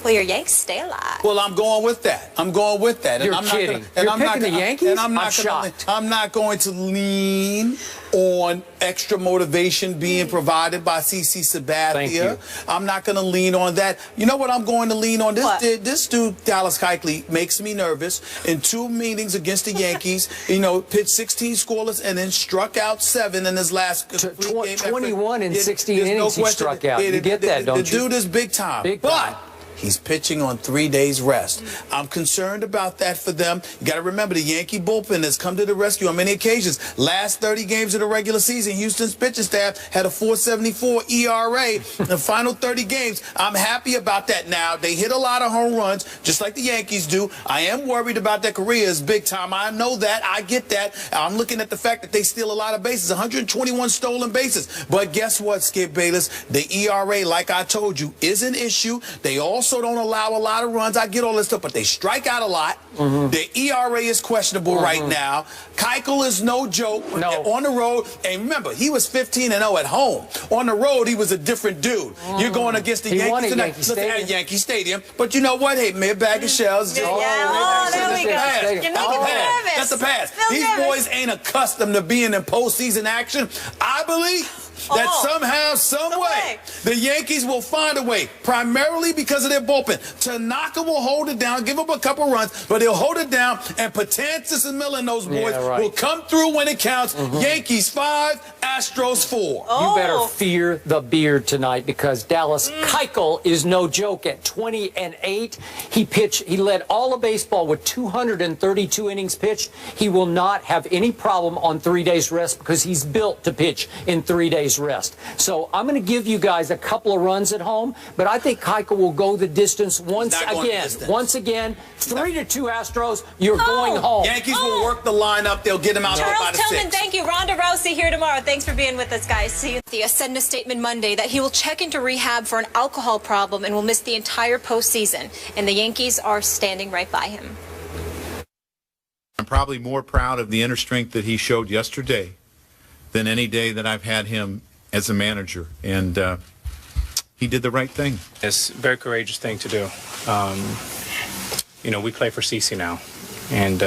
Well, your Yanks stay alive. Well, I'm going with that. I'm going with that. You're kidding. You're picking the Yankees? And I'm not going to lean on extra motivation being provided by CC Sabathia. Thank you. I'm not going to lean on that. You know what I'm going to lean on? This dude, Dallas Keuchel, makes me nervous. In 2 meetings against the Yankees, pitched 16 scoreless and then struck out 7 in his last 21 in 16 innings he struck out. You get that, don't you? The dude is big time. But he's pitching on 3 days rest. I'm concerned about that for them. You got to remember, the Yankee bullpen has come to the rescue on many occasions. Last 30 games of the regular season, Houston's pitching staff had a 4.74 ERA. In the final 30 games, I'm happy about that now. They hit a lot of home runs, just like the Yankees do. I am worried about their careers big time. I know that. I get that. I'm looking at the fact that they steal a lot of bases, 121 stolen bases. But guess what, Skip Bayless? The ERA, like I told you, is an issue. They also don't allow a lot of runs. I get all this stuff, but they strike out a lot. The ERA is questionable right now. Keuchel is no joke on the road. And remember, he was 15-0 at home. On the road, he was a different dude. You're going against the Yankees tonight. At Yankee Stadium. But you know what? Hey, mere bag of shells. There we go. That's a pass. These boys ain't accustomed to being in postseason action. I believe that somehow, some way, the Yankees will find a way, primarily because of their bullpen. Tanaka will hold it down, give up a couple runs, but he'll hold it down, and Patantis and Miller and those boys will come through when it counts. Yankees 5, Astros 4. You better fear the beard tonight, because Dallas Keuchel is no joke. At 20-8, he led all of baseball with 232 innings pitched. He will not have any problem on 3 days rest, because he's built to pitch in 3 days rest. So I'm going to give you guys a couple of runs at home, but I think Keuchel will go the distance once again. 3-2 Astros, you're going home. Yankees will work the lineup. They'll get him out there by the 6. Tillman, thank you. Ronda Rousey here tomorrow. Thanks for being with us, guys. See you. He said in a statement Monday that he will check into rehab for an alcohol problem and will miss the entire postseason. And the Yankees are standing right by him. I'm probably more proud of the inner strength that he showed yesterday than any day that I've had him as a manager, and he did the right thing. It's a very courageous thing to do. We play for CC now, and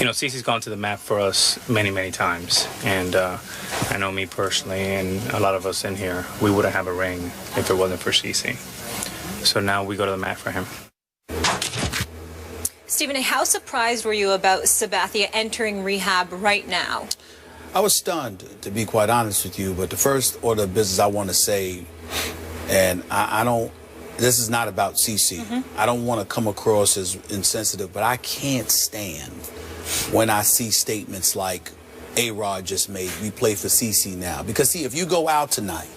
CC's gone to the mat for us many times, and I know me personally and a lot of us in here, we wouldn't have a ring if it wasn't for CC. So now we go to the mat for him. Stephen, how surprised were you about Sabathia entering rehab right now? I was stunned, to be quite honest with you, but the first order of business I want to say, and I don't, this is not about CC. I don't want to come across as insensitive, but I can't stand when I see statements like A-Rod just made, we play for CC now. Because, see, if you go out tonight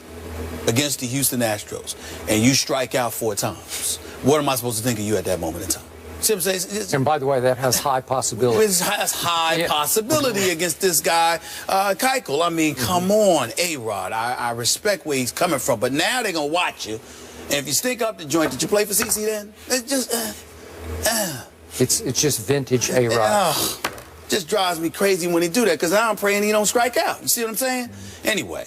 against the Houston Astros and you strike out 4 times, what am I supposed to think of you at that moment in time? And by the way, that has high possibility. It has high possibility against this guy, Keuchel. I mean, come on, A-Rod. I respect where he's coming from, but now they're going to watch you. And if you stink up the joint, did you play for CC then? It's just... It's just vintage A-Rod. Just drives me crazy when he do that, because I'm praying he don't strike out. You see what I'm saying? Anyway,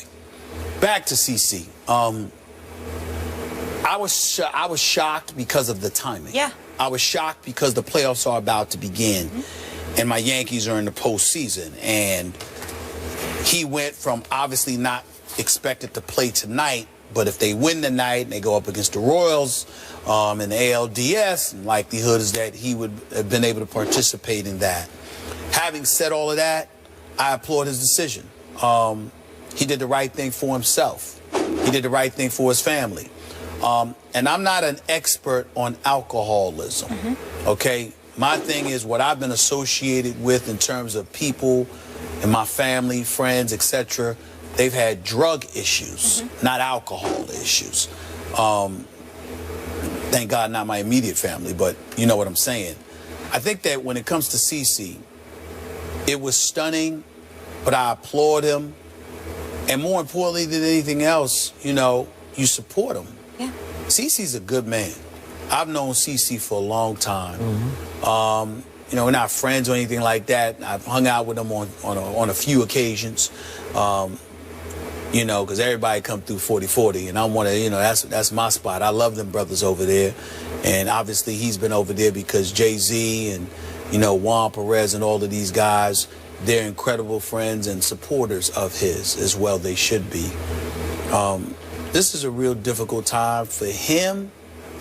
back to CC. I was shocked because of the timing. Yeah. I was shocked because the playoffs are about to begin, and my Yankees are in the postseason. And he went from obviously not expected to play tonight, but if they win tonight and they go up against the Royals in the ALDS, likelihood is that he would have been able to participate in that. Having said all of that, I applaud his decision. He did the right thing for himself. He did the right thing for his family. And I'm not an expert on alcoholism, okay? My thing is what I've been associated with in terms of people in my family, friends, etc. They've had drug issues, not alcohol issues. Thank God not my immediate family, but you know what I'm saying. I think that when it comes to CC, it was stunning, but I applaud him. And more importantly than anything else, you support him. Yeah. CC's a good man. I've known CC for a long time. We're not friends or anything like that. I've hung out with him on a few occasions. You know, because everybody come through 40-40, and I want to, you know, that's my spot. I love them brothers over there, and obviously he's been over there because Jay-Z and, you know, Juan Perez and all of these guys, they're incredible friends and supporters of his as well. They should be. This is a real difficult time for him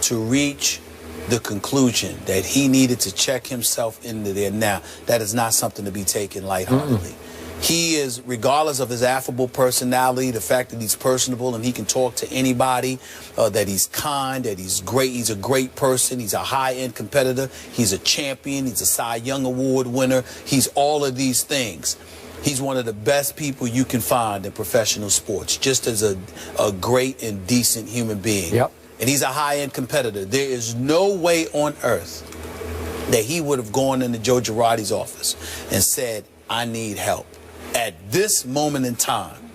to reach the conclusion that he needed to check himself into there. Now, that is not something to be taken lightheartedly. He is, regardless of his affable personality, the fact that he's personable and he can talk to anybody, that he's kind, that he's great, he's a great person, he's a high-end competitor, he's a champion, he's a Cy Young Award winner, he's all of these things. He's one of the best people you can find in professional sports, just as a great and decent human being. Yep. And he's a high-end competitor. There is no way on earth that he would have gone into Joe Girardi's office and said, I need help at this moment in time,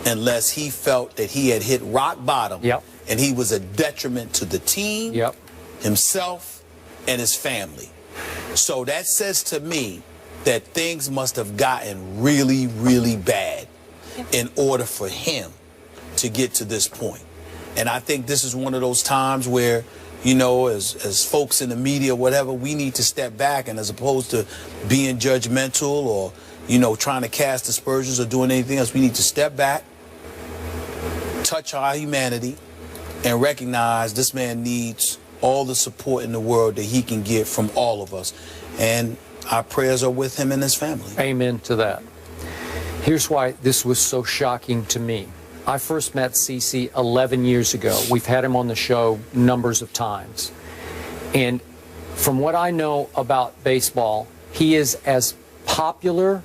unless he felt that he had hit rock bottom. Yep. And he was a detriment to the team, Yep. himself, and his family. So that says to me that things must have gotten really, really bad in order for him to get to this point. And I think this is one of those times where, you know, as folks in the media, whatever, we need to step back, and as opposed to being judgmental or, you know, trying to cast aspersions or doing anything else, we need to step back, touch our humanity, and recognize this man needs all the support in the world that he can get from all of us. And our prayers are with him and his family. Amen to that. Here's why this was so shocking to me. I first met CC 11 years ago. We've had him on the show numbers of times. And from what I know about baseball, he is as popular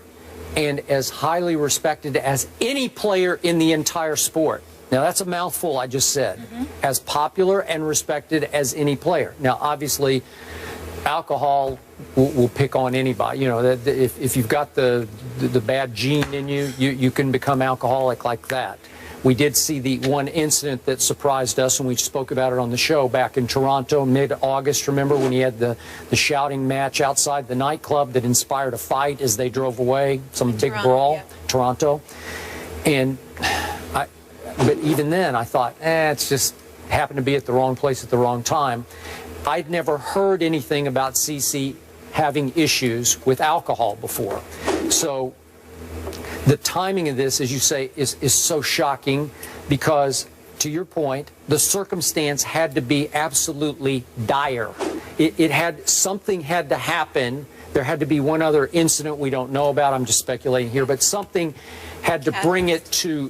and as highly respected as any player in the entire sport. Now, that's a mouthful I just said. As popular and respected as any player. Now, obviously, alcohol will pick on anybody. You know, if you've got the bad gene in you, you can become alcoholic like that. We did see the one incident that surprised us, and we spoke about it on the show back in Toronto, mid-August. Remember when he had the shouting match outside the nightclub that inspired a fight as they drove away, some big brawl, yeah. Toronto. And but even then, I thought, it's just happened to be at the wrong place at the wrong time. I'd never heard anything about CC having issues with alcohol before. So the timing of this, as you say, is so shocking because, to your point, the circumstance had to be absolutely dire. Something had to happen. There had to be one other incident we don't know about. I'm just speculating here, but something had to bring it to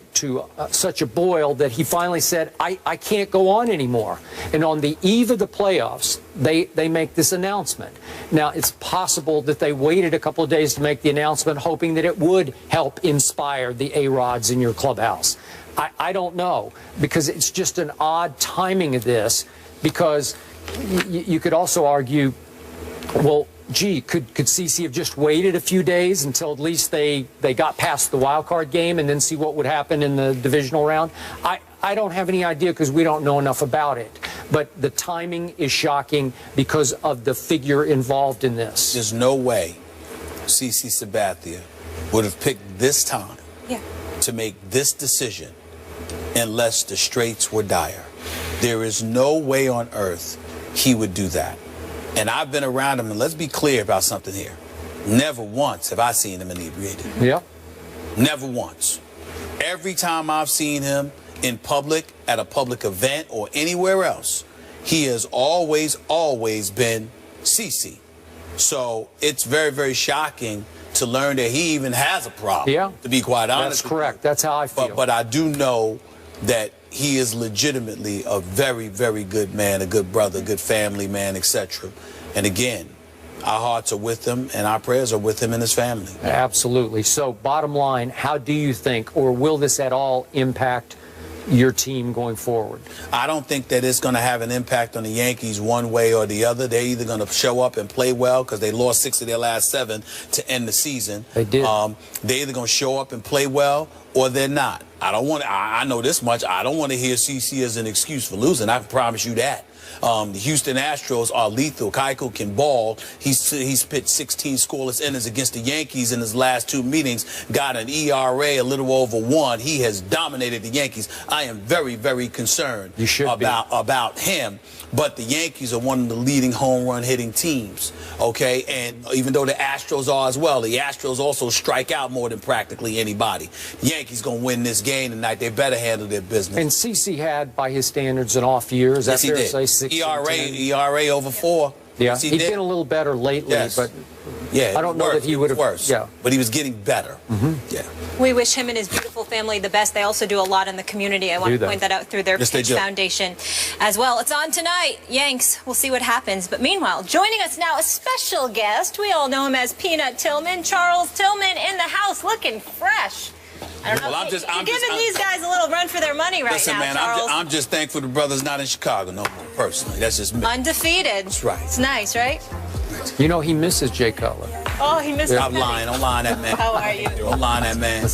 such a boil that he finally said, I can't go on anymore. And on the eve of the playoffs, they make this announcement. Now, it's possible that they waited a couple of days to make the announcement, hoping that it would help inspire the A-Rods in your clubhouse. I don't know, because it's just an odd timing of this, because you could also argue, well, gee, could CC have just waited a few days until at least they got past the wild card game and then see what would happen in the divisional round? I don't have any idea because we don't know enough about it. But the timing is shocking because of the figure involved in this. There's no way CC Sabathia would have picked this time to make this decision unless the straits were dire. There is no way on earth he would do that. And I've been around him, and let's be clear about something here. Never once have I seen him inebriated. Yeah. Never once. Every time I've seen him in public, at a public event, or anywhere else, he has always been CC. So it's very, very shocking to learn that he even has a problem, to be quite honest. That's correct. That's how I feel. But I do know that he is legitimately a very, very good man, a good brother, good family man, etc. And again, our hearts are with him and our prayers are with him and his family. Absolutely. So bottom line, how do you think, or will this at all impact your team going forward? I don't think that it's going to have an impact on the Yankees one way or the other. They're either going to show up and play well because they lost 6 of their last 7 to end the season. They did. They're either going to show up and play well or they're not. I know this much. I don't want to hear CC as an excuse for losing. I can promise you that. The Houston Astros are lethal. Keuchel can ball. He's pitched 16 scoreless innings against the Yankees in his last 2 meetings, got an ERA a little over 1. He has dominated the Yankees. I am very, very concerned about him. But the Yankees are one of the leading home run hitting teams, okay? And even though the Astros are as well, the Astros also strike out more than practically anybody. The Yankees going to win this game tonight. They better handle their business. And CeCe had, by his standards, an off year. Is that fair to say? ERA over 4. Yeah, he's been a little better lately, but yeah, I don't know that he would have. Worse. Yeah, but he was getting better. Yeah. We wish him and his beautiful family the best. They also do a lot in the community. I want to point that out through their Pitch Foundation as well. It's on tonight. Yanks. We'll see what happens. But meanwhile, joining us now, a special guest. We all know him as Peanut Tillman. Charles Tillman in the house, looking fresh. I don't know. Well, I'm giving these guys a little run for their money right listen, now, man, Charles. I'm just thankful the brother's not in Chicago no more, personally. That's just me. Undefeated. That's right. It's nice, right? You know, he misses Jay Cutler. Oh, he misses I'm lying. Don't lie on that man. How are you? Don't lie on that man.